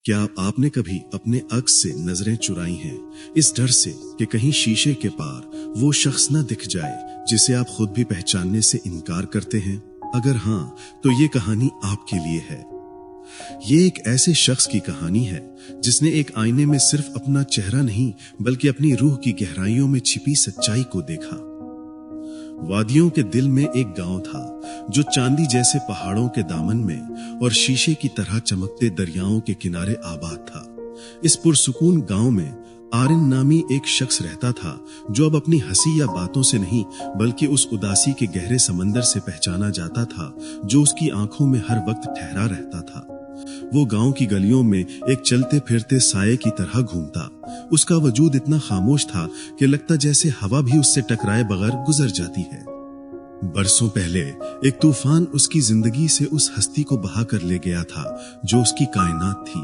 क्या आपने कभी अपने अक्स से नजरें चुराई हैं, इस डर से कि कहीं शीशे के पार वो शख्स न दिख जाए जिसे आप खुद भी पहचानने से इनकार करते हैं? अगर हाँ, तो ये कहानी आपके लिए है। ये एक ऐसे शख्स की कहानी है जिसने एक आईने में सिर्फ अपना चेहरा नहीं बल्कि अपनी रूह की गहराइयों में छिपी सच्चाई को देखा। वादियों के दिल में एक गांव था जो चांदी जैसे पहाड़ों के दामन में और शीशे की तरह चमकते दरियाओं के किनारे आबाद था। इस पुरसुकून गांव में आरिन नामी एक शख्स रहता था जो अब अपनी हंसी या बातों से नहीं बल्कि उस उदासी के गहरे समंदर से पहचाना जाता था जो उसकी आंखों में हर वक्त ठहरा रहता था। वो गांव की गलियों में एक चलते फिरते साये की तरह घूमता। उसका वजूद इतना खामोश था कि लगता जैसे हवा भी उससे टकराए बगैर गुजर जाती है। बरसों पहले एक तूफान उसकी जिंदगी से उस हस्ती को बहा कर ले गया था जो उसकी कायनात थी।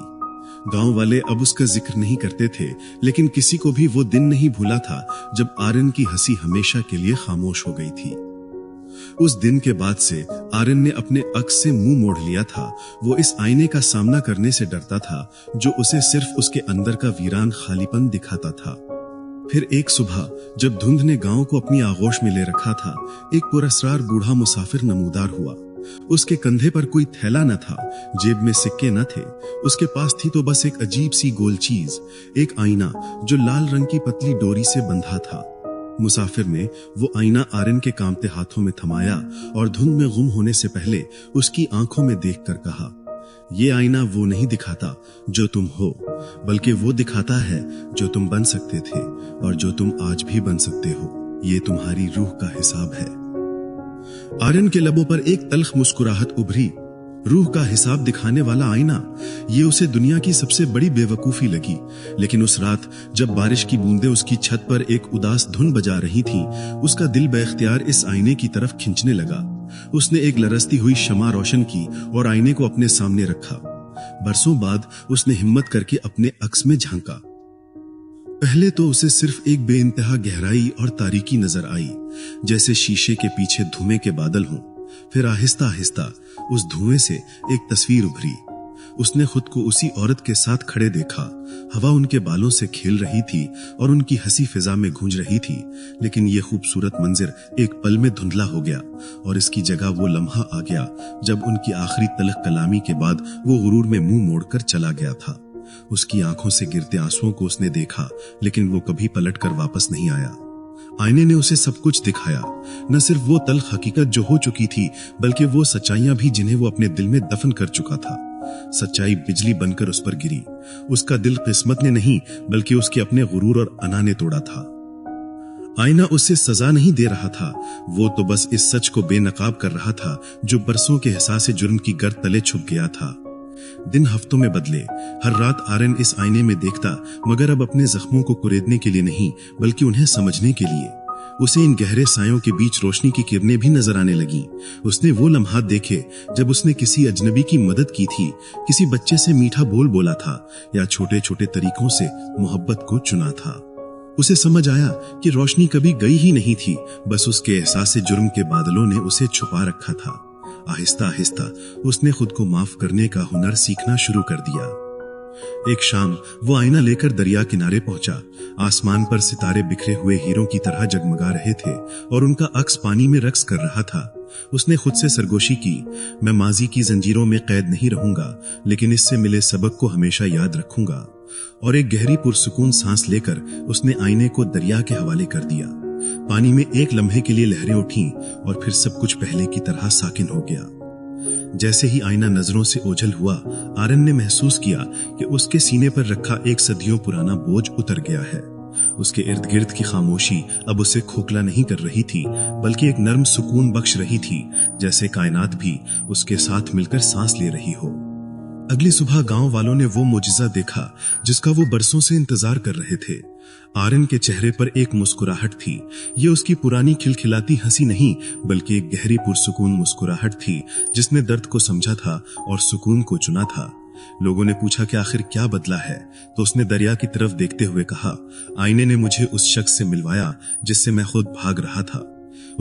गांव वाले अब उसका जिक्र नहीं करते थे, लेकिन किसी को भी वो दिन नहीं भूला था जब आरिन की हंसी हमेशा के लिए खामोश हो गई थी। उस दिन के बाद से आरिन ने अपने अक्स से मुंह मोड़ लिया था। वो इस आईने का सामना करने से डरता था जो उसे सिर्फ उसके अंदर का वीरान खालीपन दिखाता था। फिर एक सुबह जब धुंध ने गांव को अपनी आगोश में ले रखा था, एक पुरस्कार बूढ़ा मुसाफिर नमूदार हुआ। उसके कंधे पर कोई थैला न था, जेब में सिक्के न थे। उसके पास थी तो बस एक अजीब सी गोल चीज, एक आईना जो लाल रंग की पतली डोरी से बंधा था। मुसाफिर ने वो आईना आरिन के कांपते हाथों में थमाया और धुंध में गुम होने से पहले उसकी आंखों में देखकर कहा, ये आईना वो नहीं दिखाता जो तुम हो, बल्कि वो दिखाता है जो तुम बन सकते थे और जो तुम आज भी बन सकते हो। ये तुम्हारी रूह का हिसाब है। आरिन के लबों पर एक तल्ख मुस्कुराहट उभरी। रूह का हिसाब दिखाने वाला आईना, ये उसे दुनिया की सबसे बड़ी बेवकूफी लगी। लेकिन उस रात जब बारिश की बूंदें उसकी छत पर एक उदास धुन बजा रही थीं, उसका दिल बेख्तियार इस आईने की तरफ खिंचने लगा। उसने एक लरसती हुई शमा रोशन की और आईने को अपने सामने रखा। बरसों बाद उसने हिम्मत करके अपने अक्स में झांका। पहले तो उसे सिर्फ एक बेइंतहा गहराई और तारीकी नजर आई, जैसे शीशे के पीछे धुएं के बादल हों। फिर आहिस्ता आहिस्ता उस धुएं से एक तस्वीर उभरी। उसने खुद को उसी औरत के साथ खड़े देखा। हवा उनके बालों से खेल रही थी और उनकी हंसी फिजा में गूंज रही थी। लेकिन ये खूबसूरत मंजर एक पल में धुंधला हो गया और इसकी जगह वो लम्हा आ गया जब उनकी आखिरी तलख कलामी के बाद वो गुरूर में मुंह मोड़कर चला गया था। उसकी आंखों से गिरते आंसुओं को उसने देखा, लेकिन वो कभी पलटकर वापस नहीं आया। आईने ने उसे सब कुछ दिखाया, न सिर्फ वो तल्ख हकीकत जो हो चुकी थी, बल्कि वो सच्चाइयां भी जिन्हें वो अपने दिल में दफन कर चुका था। सच्चाई बिजली बनकर उस पर गिरी। उसका दिल किस्मत ने नहीं बल्कि उसके अपने गुरूर और अना ने तोड़ा था। आईना उससे सजा नहीं दे रहा था, वो तो बस इस सच को बेनकाब कर रहा था जो बरसों के एहसास जुर्म की गर्द तले छुप गया था। दिन हफ्तों में बदले। हर रात आरिन इस आईने में देखता, मगर अब अपने जख्मों को कुरेदने के लिए नहीं बल्कि उन्हें समझने के लिए। उसे इन गहरे सायों के बीच रोशनी की किरणें भी नजर आने लगीं। उसने वो लम्हात देखे जब उसने किसी अजनबी की मदद की थी, किसी बच्चे से मीठा बोल बोला था या छोटे छोटे तरीकों से मोहब्बत को चुना था। उसे समझ आया कि रोशनी कभी गई ही नहीं थी, बस उसके एहसास जुर्म के बादलों ने उसे छुपा रखा था। आहिस्ता आहिस्ता उसने खुद को माफ करने का हुनर सीखना शुरू कर दिया। एक शाम वो आईना लेकर दरिया किनारे पहुंचा। आसमान पर सितारे बिखरे हुए हीरों की तरह जगमगा रहे थे और उनका अक्स पानी में रक्स कर रहा था। उसने खुद से सरगोशी की, मैं माजी की जंजीरों में कैद नहीं रहूंगा, लेकिन इससे मिले सबक को हमेशा याद रखूंगा। और एक गहरी पुरसुकून सांस लेकर उसने आईने को दरिया के हवाले कर दिया। पानी में एक लम्हे के लिए लहरें उठीं और फिर सब कुछ पहले की तरह साकिन हो गया। जैसे ही आईना नजरों से ओझल हुआ, आरिन ने महसूस किया कि उसके सीने पर रखा एक सदियों पुराना बोझ उतर गया है। उसके इर्द गिर्द की खामोशी अब उसे खोखला नहीं कर रही थी, बल्कि एक नर्म सुकून बख्श रही थी, जैसे कायनात भी उसके साथ मिलकर सांस ले रही हो। अगली सुबह गांव वालों ने वो मुजिजा देखा जिसका वो बरसों से इंतजार कर रहे थे। आरिन के चेहरे पर एक मुस्कुराहट थी। ये उसकी पुरानी खिलखिलाती हंसी नहीं बल्कि एक गहरी पुरसुकून मुस्कुराहट थी जिसने दर्द को समझा था और सुकून को चुना था। लोगों ने पूछा कि आखिर क्या बदला है, तो उसने दरिया की तरफ देखते हुए कहा, आईने ने मुझे उस शख्स से मिलवाया जिससे मैं खुद भाग रहा था।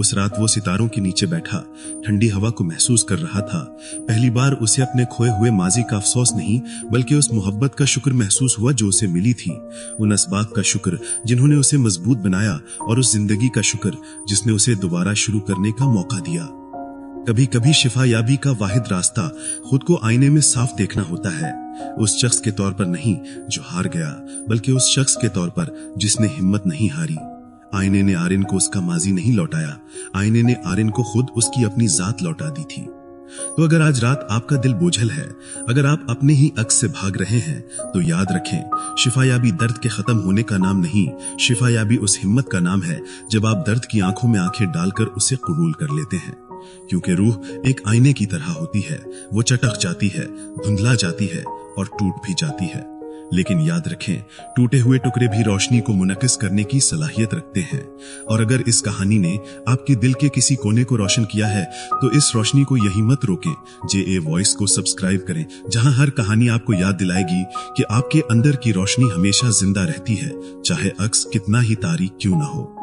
उस रात वो सितारों के नीचे बैठा ठंडी हवा को महसूस कर रहा था। पहली बार उसे अपने खोए हुए माजी का अफसोस नहीं, बल्कि उस मोहब्बत का शुक्र महसूस हुआ जो उसे मिली थी। उन असबाब का शुक्र जिन्होंने उसे मजबूत बनाया, और उस जिंदगी का शुक्र जिसने उसे दोबारा शुरू करने का मौका दिया। कभी कभी शिफायाबी का वाहिद रास्ता खुद को आईने में साफ देखना होता है, उस शख्स के तौर पर नहीं जो हार गया, बल्कि उस शख्स के तौर पर जिसने हिम्मत नहीं हारी। आईने ने आरिन को उसका माजी नहीं लौटाया, आईने ने आरिन को खुद उसकी अपनी जात लौटा दी थी। तो अगर आज रात आपका दिल बोझल है, अगर आप अपने ही अक्स से भाग रहे हैं, तो याद रखें, शिफायाबी दर्द के खत्म होने का नाम नहीं, शिफायाबी उस हिम्मत का नाम है जब आप दर्द की आंखों में आंखें डालकर उसे कबूल कर लेते हैं। क्योंकि रूह एक आईने की तरह होती है, वो चटक जाती है, धुंधला जाती है और टूट भी जाती है। लेकिन याद रखें, टूटे हुए टुकड़े भी रोशनी को मुनक्किस करने की सलाहियत रखते हैं। और अगर इस कहानी ने आपके दिल के किसी कोने को रोशन किया है, तो इस रोशनी को यही मत रोकें। JA वॉइस को सब्सक्राइब करें, जहां हर कहानी आपको याद दिलाएगी कि आपके अंदर की रोशनी हमेशा जिंदा रहती है, चाहे अक्स कितना ही तारीक क्यों ना हो।